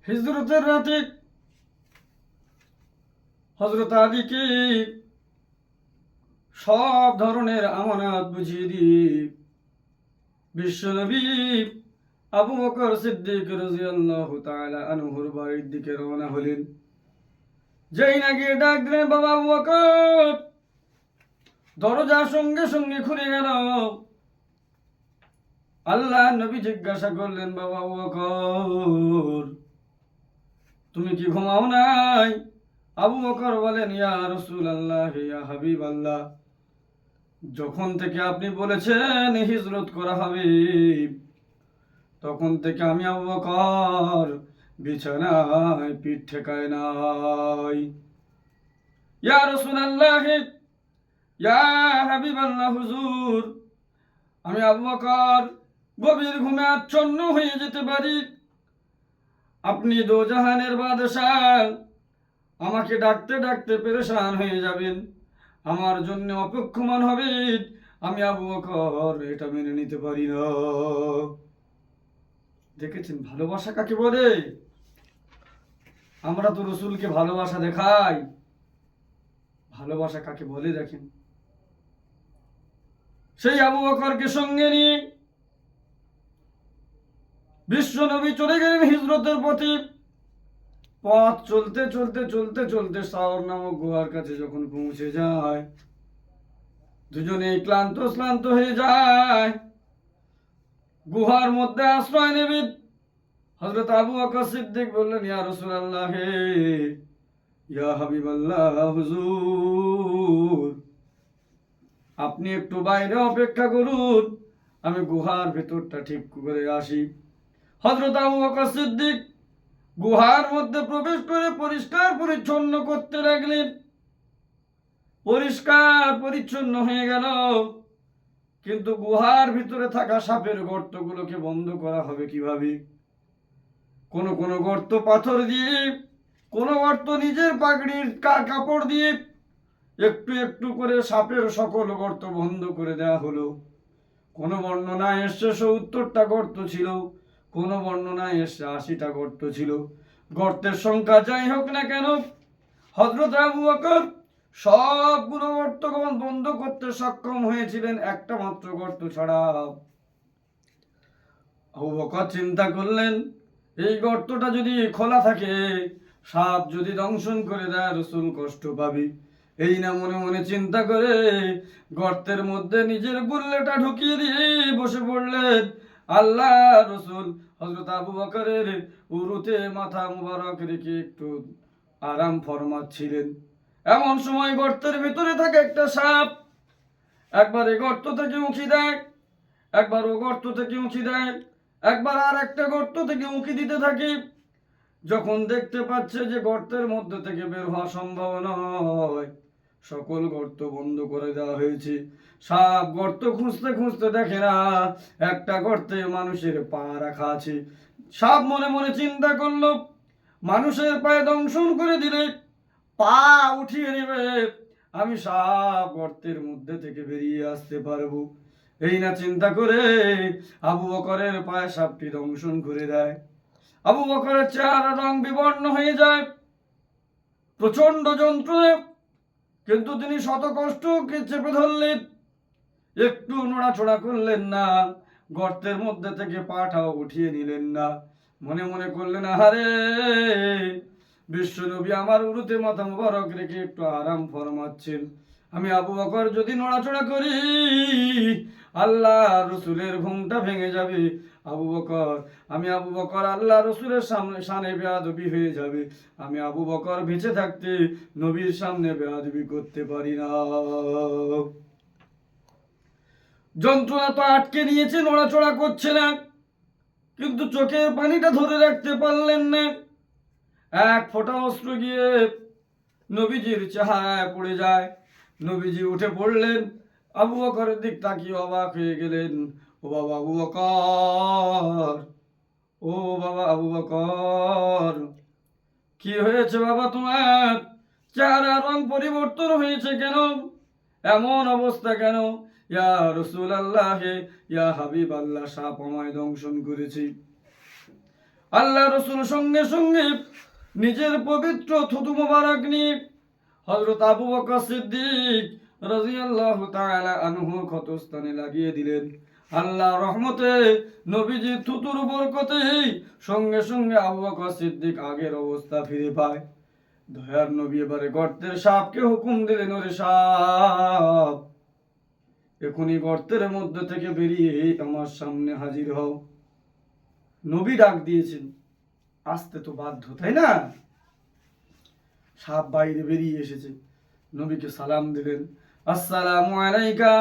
হিজরতের রাতে হযরত আলীকে সব ধরনের আমানত বুঝিয়ে দিয়ে বিশ্বনবী আবু বকর সিদ্দিক রাদিয়াল্লাহু তাআলা আনহুর বাড়ির দিকে রওনা হলেন। যেই না গিয়ে ডাক দিলেন, বাবা আবু বকর। দরজা সঙ্গে সঙ্গে খুলে গেল। আল্লাহ নবী জিজ্ঞাসা করলেন, বাবা আবু বকর, তুমি কি ঘুমাও নাই? আবু বকর বলেন, ইয়া রাসূলুল্লাহ, ইয়া হাবিবাল্লাহ, যখন থেকে আপনি বলেছেন হিজরত করা হবে, তখন থেকে আমি আবু বকর বিছানায় পিঠ ঠেকায় নাই। ইয়া রাসূলুল্লাহ, ইয়া হাবিবাল্লাহ, হুজুর, আমি আবু বকর গভীর ঘুমে আচ্ছন্ন হয়ে যেতে পারি। আপনি দোজাহানের বাদশাহ, আমাকে ডাকতে ডাকতে পেরেশান হয়ে যাবেন, আমার জন্য অপেক্ষমান হবে। আমি আবু বকর এটা মেনে নিতে পারি না। দেখেছেন ভালোবাসা কাকে বলে? আমরা তো রসুলকে ভালোবাসা দেখাই, ভালোবাসা কাকে বলে দেখেন। সেই আবু বকরকে সঙ্গে নিয়ে বিশ্ব নবী চলে গেলেন হিজরতের পথে। পথ চলতে চলতে চলতে চলতে সাওর নামক গুহার কাছে যখন পৌঁছে যায়, দুজনে ক্লান্ত শ্লান্ত হয়ে যায়। গুহার মধ্যে আশ্রয় নেবে। হযরত আবু বকর সিদ্দিক বললেন, ইয়া রাসূলুল্লাহ, ইয়া হাবিবাল্লাহ, হুজুর, আপনি একটু বাইরে অপেক্ষা করুন, আমি গুহার ভেতরটা ঠিক করে আসি। হযরত আবু বকর সিদ্দিক গুহার মধ্যে প্রবেশ করে পরিষ্কার পরিচ্ছন্ন করতে লাগলেন। পরিষ্কার পরিচ্ছন্ন হয়ে গেল, কিন্তু গুহার ভিতরে থাকা সাপের গর্তগুলোকে বন্ধ করা হবে কিভাবে? কোন কোন গর্ত পাথর দিয়ে, কোন গর্ত নিজের পাগড়ির কাপড় দিয়ে একটু একটু করে সাপের সকল গর্ত বন্ধ করে দেওয়া হলো। কোন বর্ণনায় এসছে ৭০টা গর্ত ছিল, কোন বর্ণনায় এসছে ৮০টা গর্ত ছিল। গর্তের সংখ্যা যাই হোক না কেন, হযরত আবু বকর সবগুলো গর্ত বন্ধ করতে সক্ষম হয়েছিলেন, একটা মাত্র গর্ত ছাড়া। আবু বকর চিন্তা করলেন, এই গর্তটা যদি খোলা থাকে, সাপ যদি দংশন করে দেয়, রাসূল কষ্ট পাবে। এই না মনে মনে চিন্তা করে গর্তের মধ্যে নিজের গুল্লেটা ঢুকিয়ে দিয়ে বসে পড়লেন। আল্লাহ রাসূল হযরত আবু বকরের উরুতে মাথা মুবারক রেখে একটু আরাম ফরমাচ্ছিলেন। এমন সময় গর্তের ভিতরে থাকে একটা সাপ। একবার এই গর্ত থেকে উঁকি দেয়, একবার ও গর্ত থেকে উঁকি দেয়, একবার আর একটা গর্ত থেকে উঁকি দিতে থাকে। যখন দেখতে পাচ্ছে যে গর্তের মধ্যে থেকে বের হওয়া সম্ভব নয়, সকল গর্ত বন্ধ করে দেওয়া হয়েছে। সাপ গর্ত খুঁজতে খুঁজতে দেখে না একটা গর্তে মানুষের পা রাখা আছে। সাপ মনে মনে চিন্তা করলো, মানুষের পায়ে দংশন করে দিলে পা উঠিয়ে নেবে, আমি সাপ গর্তের মধ্যে থেকে বেরিয়ে আসতে পারবো। এই না চিন্তা করে আবু বকরের পায়ে সাপটি দংশন করে দেয়। আবু বকরের চেহারা রং বিবর্ণ হয়ে যায়, প্রচন্ড যন্ত্রণা, কিন্তু তিনি শত কষ্টকে চেপে ধরলেন, একটু নড়াচড়া করলেন না, গর্তের মধ্যে থেকে পাটাও উঠিয়ে নিলেন না। মনে মনে করলেন, আহারে, বিশ্বনবী আমার উরুতে মাথা মুবারক রেখে একটু আরাম ফরমাচ্ছেন, আমি আবু বকর যদি নড়াচড়া করি, আল্লাহ রসুলের ঘুমটা ভেঙে যাবে। আমি আবু বকর আল্লাহ রসুলের সামনে সানে বেয়াদবি হয়ে যাবে। আমি আবু বকর বেঁচে থাকতে নবীর সামনে বেয়াদবি করতে পারি না। যন্ত্রণা তো আটকে নিয়েছে, নড়াচড়া করছে না, কিন্তু চোখের পানিটা ধরে রাখতে পারলেন না। এক ফোঁটা অশ্রু গিয়ে নবীজির চেহারায় পড়ে যায়। নবীজি উঠে পড়লেন, আবু বকরের দিক তাকিয়ে অবাক হয়ে গেলেন। ও বাবা আবু বকর, ও বাবা আবু বকর, কি হয়েছে বাবা তোমার? চেহারা রং পরিবর্তন হয়েছে কেন? এমন অবস্থা কেন? ইয়া রাসূলুল্লাহ, ইয়া হাবিবাল্লাহ, সাপ আমায় দংশন করেছে। আল্লাহ রসুল সঙ্গে সঙ্গে নিজের পবিত্র থুতু মোবারক নিয়ে হযরত আবু বকর সিদ্দিক রাদিয়াল্লাহু তাআলা আনহু ক্ষতস্থানে লাগিয়ে দিলেন। আল্লাহ রহমতে নবীজির থুতুর বরকতে সঙ্গে সঙ্গে আবু বকর সিদ্দিক আগের অবস্থা ফিরে পায়। দয়ার নবী এবারে গর্তের সাপকে হুকুম দিলেন, ওরে সাপ, এখনই গর্তের মধ্যে থেকে বেরিয়ে আমার সামনে হাজির হও। নবী ডাক দিয়েছেন, আসতে তো বাধ্য, তাই না? সাপ বাইরে বেরিয়ে এসেছে, নবীকে সালাম দিলেন, আসসালামু আলাইকা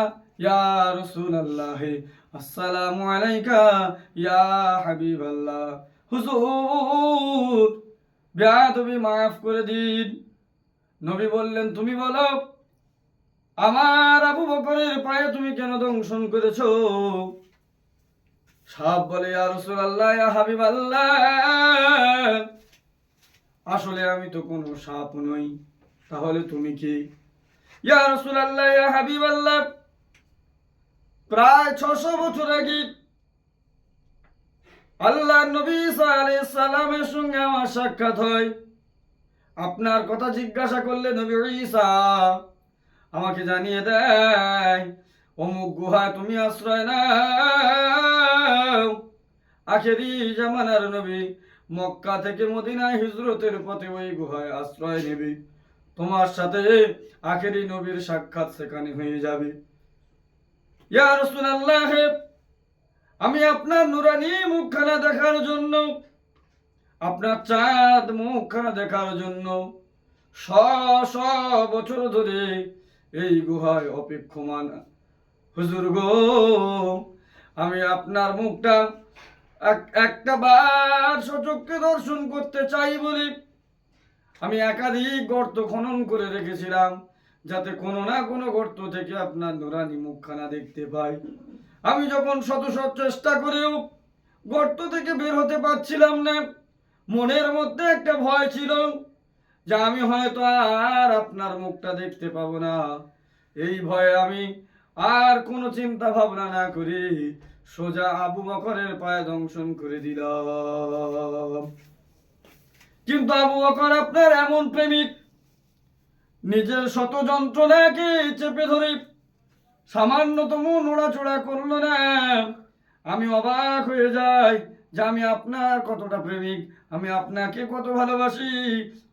ইয়া রাসূলুল্লাহ, আসসালামু আলাইকা ইয়া হাবিবাল্লাহ। হুজুর, বেয়াদবি মাফ করে দিন। নবী বললেন, তুমি বলো, আমার আবু বকরের পায়ে তুমি কেন দংশন করেছো? সাপ বলে, ইয়া রাসূলুল্লাহ, ইয়া হাবিবাল্লাহ, আসলে আমি তো কোনো সাপ নই, তাহলে তুমি কি? ইয়া রাসূলুল্লাহ, ইয়া হাবিবাল্লাহ, প্রায় 600 বছর আগে আল্লাহর নবী ঈসা আলাইহিস সালামের সঙ্গে আমার সাক্ষাৎ হয়। আপনার কথা জিজ্ঞাসা করলে নবী ঈসা আমাকে জানিয়ে দেয়, অমুক গুহায় তুমি আশ্রয় নাও। আখেরি জামানার নবী মক্কা থেকে মদিনায় হিজরতের পথে ওই গুহায় আশ্রয় নেবে। তোমার সাথে আখেরি নবীর সাক্ষাৎ সেখানে হয়ে যাবে। ইয়া রাসূলুল্লাহ, আমি আপনার নুরানি মুখখানা দেখার জন্য, আপনার চাঁদ মুখখানা দেখার জন্য শ বছর ধরে এই গুহায় অপেক্ষমান। হুজুর গো, আমি আপনার মুখটা একটা বার সচক্ষে দর্শন করতে চাই বলি আমি একাধিক গর্ত খনন করে রেখেছিলাম, যাতে কোনো না কোনো গর্ত থেকে আপনার নুরানি মুখখানা দেখতে পাই। আমি যখন শত চেষ্টা করেও গর্ত থেকে বের হতে পারছিলাম না, মনের মধ্যে একটা ভয় ছিল যে আমি হয়তো আর আপনার মুখটা দেখতে পাবো না। এই ভয়ে আমি আর কোনো চিন্তা ভাবনা না করি সোজা আবু বকরের পায়ে দংশন করে দিলাম। কিন্তু আবু বকর আপনার এমন প্রেমিক, নিজের শত যন্ত্রণাকে চেপে ধরে সামান্যতম নড়াচড়া করলো না। আমি অবাক হয়ে যাই যে আমি আপনার কতটা প্রেমিক, আমি আপনাকে কত ভালোবাসি।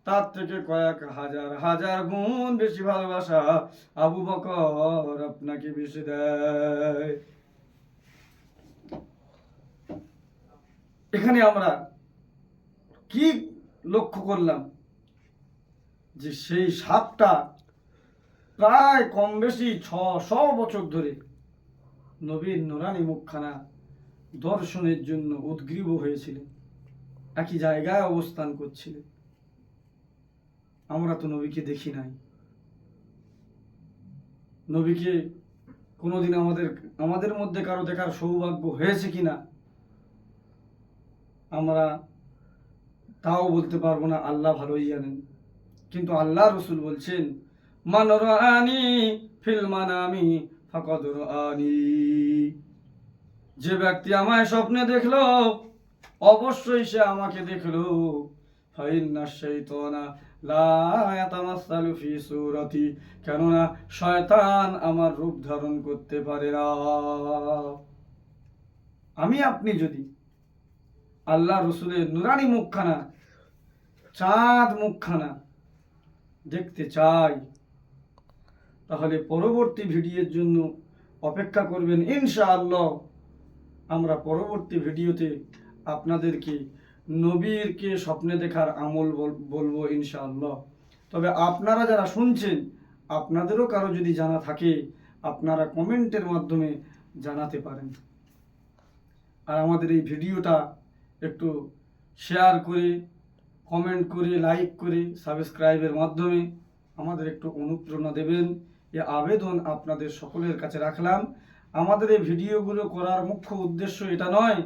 তার থেকে কয়েক হাজার হাজার গুণ বেশি ভালোবাসা আবু বকর আপনাকে বেশি দেয়। এখানে আমরা কি লক্ষ্য করলাম যে সেই সাপটা প্রায় কম বেশি 600 বছর ধরে নবীর নুরানি মুখখানা দর্শনের জন্য উদ্গ্রীব হয়েছিলেন, একই জায়গায় অবস্থান করছিলেন। আমরা তো নবীকে দেখি নাই, নবীকে কোনোদিন আমাদের মধ্যে কারো দেখার সৌভাগ্য হয়েছে কিনা আমরা তাও বলতে পারবো না, আল্লাহ ভালোই জানেন। কিন্তু আল্লাহ রসুল বলছেন, মান রাআনি ফিল মানামি ফাকাদ রাআনি, যে ব্যক্তি আমায় স্বপ্নে দেখলো অবশ্যই সে আমাকে দেখলো। ফাইন্না শাইতানা লা ইয়াতামাসসালু ফি সূরাতি, কেননা শয়তান আমার রূপ ধারণ করতে পারে না। আমি আপনি যদি আল্লাহ রসুলের নুরানি মুখখানা, চাঁদ মুখখানা দেখতে চাই, তাহলে পরবর্তী ভিডিওর জন্য অপেক্ষা করবেন। ইনশাআল্লাহ আমরা পরবর্তী ভিডিওতে আপনাদেরকে নবীরকে স্বপ্নে দেখার আমল বলবো ইনশাআল্লাহ। তবে আপনারা যারা শুনছেন, আপনাদেরও কারো যদি জানা থাকে আপনারা কমেন্টের মাধ্যমে জানাতে পারেন। আর আমাদের এই ভিডিওটা একটু শেয়ার করে, কমেন্ট করে, লাইক করে, সাবস্ক্রাইবের মাধ্যমে আমাদের একটু অনুপ্রেরণা দেবেন, এ আবেদন আপনাদের সকলের কাছে রাখলাম। আমাদের এই ভিডিওগুলো করার মুখ্য উদ্দেশ্য এটা নয়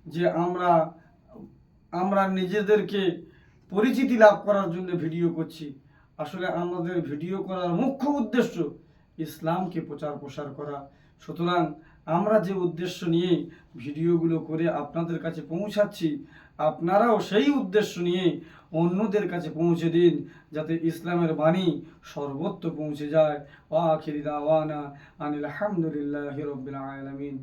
যে আমরা নিজেদেরকে পরিচিতি লাভ করার জন্য ভিডিও করছি। আসলে আমাদের ভিডিও করার মুখ্য উদ্দেশ্য ইসলামকে প্রচার প্রসার করা। সুতরাং আমরা যে উদ্দেশ্য নিয়ে ভিডিওগুলো করে আপনাদের কাছে পৌঁছাচ্ছি, আপনারাও সেই উদ্দেশ্য নিয়ে অন্যদের কাছে পৌঁছে দিন, যাতে ইসলামের বাণী সর্বত্র পৌঁছে যায়। ওয়া আখিরি দাওয়ানা আনিল হামদুলিল্লাহি রাব্বিল আলামিন।